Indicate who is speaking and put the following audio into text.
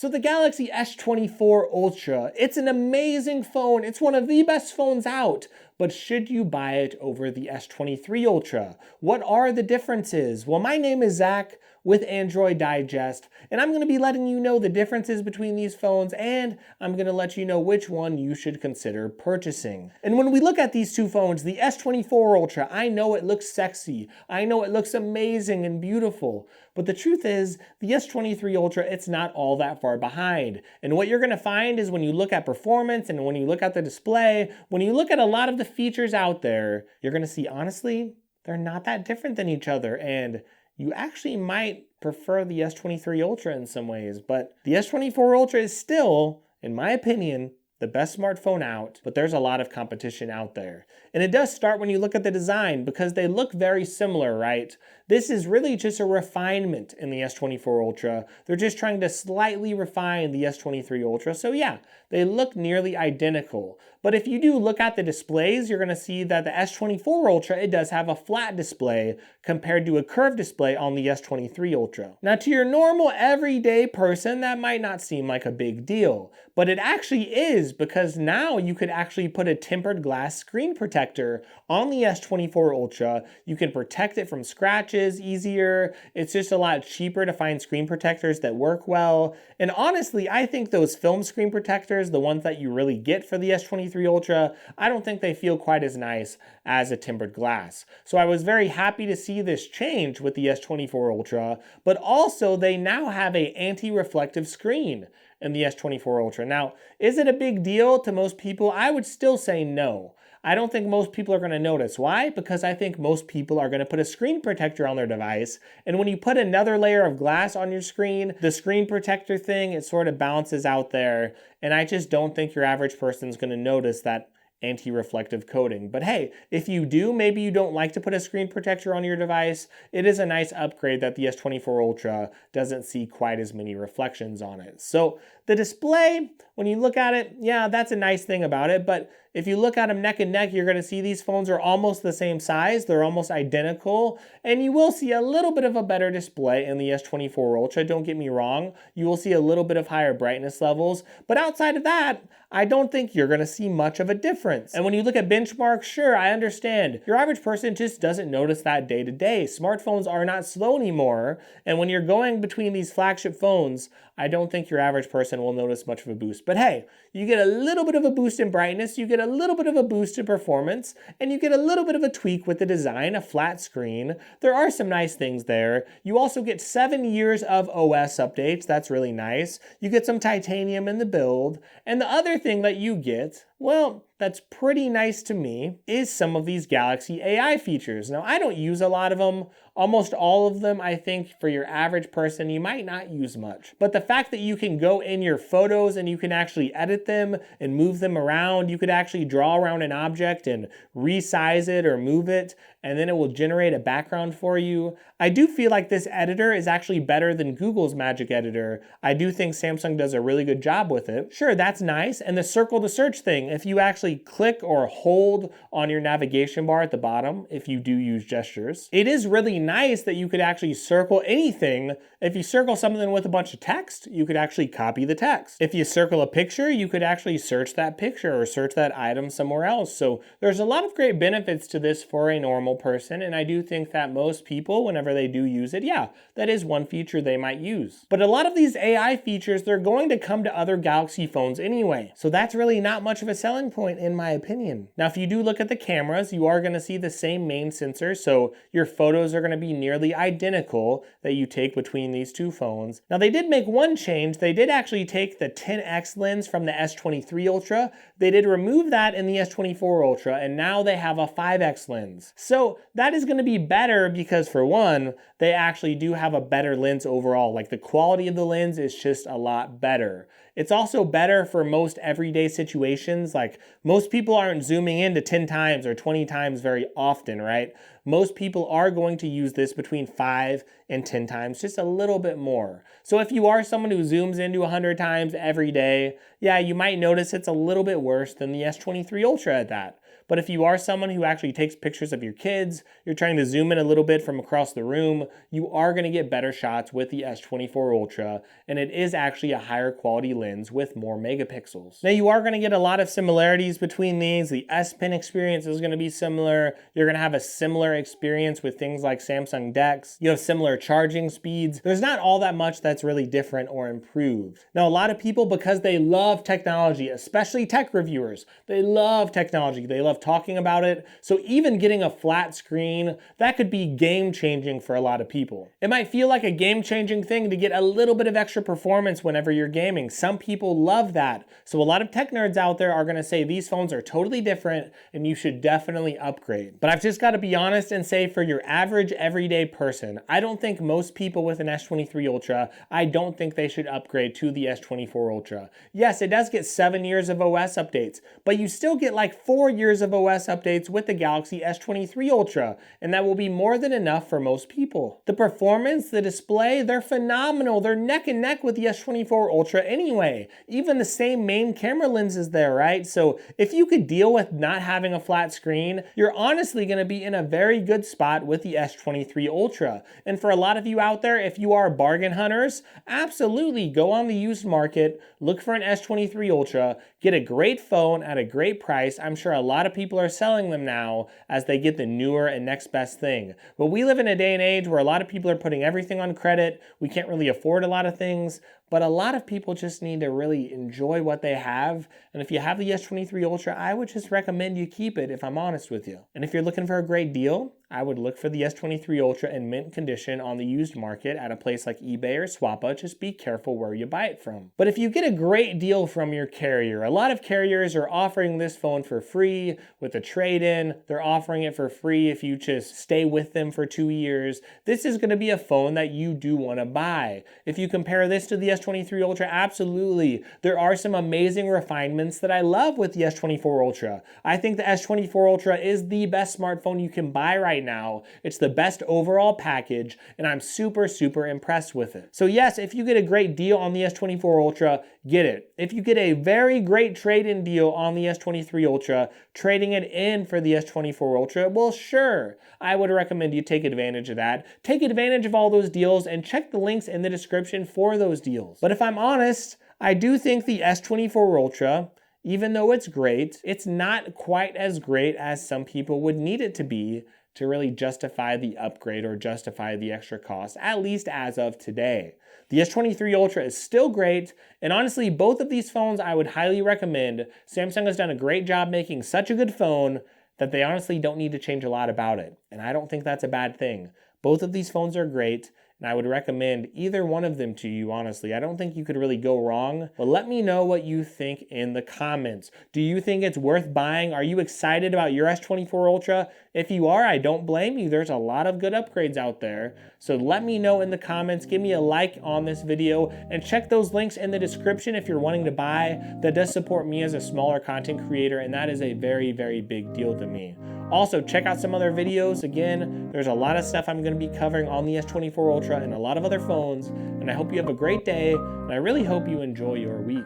Speaker 1: So the Galaxy S24 Ultra, it's an amazing phone. It's one of the best phones out. But should you buy it over the S23 Ultra? What are the differences? Well, my name is Zach with Android Digest, and I'm going to be letting you know the differences between these phones, and I'm going to let you know which one you should consider purchasing. And when we look at these two phones, the S24 Ultra, I know it looks sexy. I know it looks amazing and beautiful. But the truth is, the S23 Ultra, it's not all that far behind. And what you're going to find is when you look at performance and when you look at the display, when you look at a lot of the features out there, you're going to see, honestly, they're not that different than each other. And you actually might prefer the S23 Ultra in some ways, but the S24 Ultra is still, in my opinion, the best smartphone out, but there's a lot of competition out there. And it does start when you look at the design because they look very similar, right? This is really just a refinement in the S24 Ultra. They're just trying to slightly refine the S23 Ultra. So yeah, they look nearly identical. But if you do look at the displays, you're gonna see that the S24 Ultra, it does have a flat display compared to a curved display on the S23 Ultra. Now to your normal everyday person, that might not seem like a big deal, but it actually is because now you could actually put a tempered glass screen protector on the S24 Ultra. You can protect it from scratches easier. It's just a lot cheaper to find screen protectors that work well. And honestly, I think those film screen protectors, the ones that you really get for the S23 Ultra, I don't think they feel quite as nice as a tempered glass. So I was very happy to see this change with the S24 Ultra, but also they now have an anti-reflective screen in the S24 Ultra. Now, is it a big deal to most people? I would still say no. I don't think most people are going to notice. Why? Because I think most people are going to put a screen protector on their device, and when you put another layer of glass on your screen, the screen protector thing, it sort of balances out there, and I just don't think your average person is going to notice that anti-reflective coating. But hey, if you do, maybe you don't like to put a screen protector on your device, it is a nice upgrade that the S24 Ultra doesn't see quite as many reflections on it. So the display, when you look at it, yeah, that's a nice thing about it, but if you look at them neck and neck, you're going to see these phones are almost the same size. They're almost identical. And you will see a little bit of a better display in the S24 Ultra. Don't get me wrong. You will see a little bit of higher brightness levels. But outside of that, I don't think you're going to see much of a difference. And when you look at benchmarks, sure, I understand. Your average person just doesn't notice that day to day. Smartphones are not slow anymore. And when you're going between these flagship phones, I don't think your average person will notice much of a boost. But hey, you get a little bit of a boost in brightness, you get a little bit of a boost in performance, and you get a little bit of a tweak with the design, a flat screen. There are some nice things there. You also get 7 years of OS updates. That's really nice. You get some titanium in the build. And the other thing that you get, well, that's pretty nice to me, is some of these Galaxy AI features. Now, I don't use a lot of them. Almost all of them, I think, for your average person, you might not use much. But the fact that you can go in your photos and you can actually edit them and move them around, you could actually draw around an object and resize it or move it, and then it will generate a background for you. I do feel like this editor is actually better than Google's Magic Editor. I do think Samsung does a really good job with it. Sure, that's nice. And the circle to search thing, if you actually click or hold on your navigation bar at the bottom, if you do use gestures, it is really nice that you could actually circle anything. If you circle something with a bunch of text, you could actually copy the text. If you circle a picture, you could actually search that picture or search that item somewhere else. So there's a lot of great benefits to this for a normal person, and I do think that most people, whenever they do use it, yeah, that is one feature they might use. But a lot of these AI features, they're going to come to other Galaxy phones anyway. So that's really not much of a selling point in my opinion. Now, if you do look at the cameras, you are going to see the same main sensor, so your photos are going to be nearly identical that you take between these two phones. Now, they did make one change. They did actually take the 10x lens from the S23 Ultra. They did remove that in the S24 Ultra, and now they have a 5x lens. So that is going to be better because, for one, they actually do have a better lens overall. Like, the quality of the lens is just a lot better. It's also better for most everyday situations. Like, most people aren't zooming in to 10 times or 20 times very often, right? most people are going to use this between 5 and 10 times, just a little bit more. So if you are someone who zooms into 100 times every day, yeah, you might notice it's a little bit worse than the S23 Ultra at that. But if you are someone who actually takes pictures of your kids, you're trying to zoom in a little bit from across the room, you are going to get better shots with the S24 Ultra, and it is actually a higher quality lens with more megapixels. Now you are going to get a lot of similarities between these. The S Pen experience is going to be similar. You're going to have a similar experience with things like Samsung DeX. You have similar charging speeds. There's not all that much that's really different or improved. Now a lot of people, because they love technology, especially tech reviewers, they love technology. They love talking about it. So even getting a flat screen, that could be game-changing for a lot of people. It might feel like a game-changing thing to get a little bit of extra performance whenever you're gaming. Some people love that. So a lot of tech nerds out there are going to say these phones are totally different and you should definitely upgrade. But I've just got to be honest and say, for your average everyday person, I don't think most people with an S23 Ultra, I don't think they should upgrade to the S24 Ultra. Yes, it does get 7 years of OS updates, but you still get like 4 years of OS updates with the Galaxy S23 Ultra, and that will be more than enough for most people. The performance, the display, they're phenomenal. They're neck and neck with the S24 Ultra anyway. Even the same main camera lens is there, right? So if you could deal with not having a flat screen, you're honestly going to be in a very good spot with the S23 Ultra. And for a lot of you out there, if you are bargain hunters, absolutely go on the used market, look for an S23 Ultra, get a great phone at a great price. I'm sure a lot of people are selling them now as they get the newer and next best thing. But we live in a day and age where a lot of people are putting everything on credit. We can't really afford a lot of things, but a lot of people just need to really enjoy what they have. And if you have the S23 Ultra, I would just recommend you keep it, if I'm honest with you. And if you're looking for a great deal, I would look for the S23 Ultra in mint condition on the used market at a place like eBay or Swappa. Just be careful where you buy it from. But if you get a great deal from your carrier, a lot of carriers are offering this phone for free with a trade-in. They're offering it for free if you just stay with them for 2 years. This is going to be a phone that you do want to buy. If you compare this to the S23 Ultra, absolutely. There are some amazing refinements that I love with the S24 Ultra. I think the S24 Ultra is the best smartphone you can buy right now. It's the best overall package, and I'm super, super impressed with it. So yes, if you get a great deal on the S24 Ultra, get it. If you get a very great trade-in deal on the S23 Ultra, trading it in for the S24 Ultra, well, sure, I would recommend you take advantage of that. Take advantage of all those deals and check the links in the description for those deals. But if I'm honest, I do think the S24 Ultra, even though it's great, it's not quite as great as some people would need it to be to really justify the upgrade or justify the extra cost, at least as of today. The S23 Ultra is still great, and honestly, both of these phones I would highly recommend. Samsung has done a great job making such a good phone that they honestly don't need to change a lot about it, and I don't think that's a bad thing. Both of these phones are great, and I would recommend either one of them to you, honestly. I don't think you could really go wrong, but let me know what you think in the comments. Do you think it's worth buying? Are you excited about your S24 Ultra? If you are, I don't blame you. There's a lot of good upgrades out there. So let me know in the comments. Give me a like on this video and check those links in the description if you're wanting to buy. That does support me as a smaller content creator, and that is a very, very big deal to me. Also, check out some other videos. Again, there's a lot of stuff I'm going to be covering on the S24 Ultra and a lot of other phones. And I hope you have a great day, and I really hope you enjoy your week.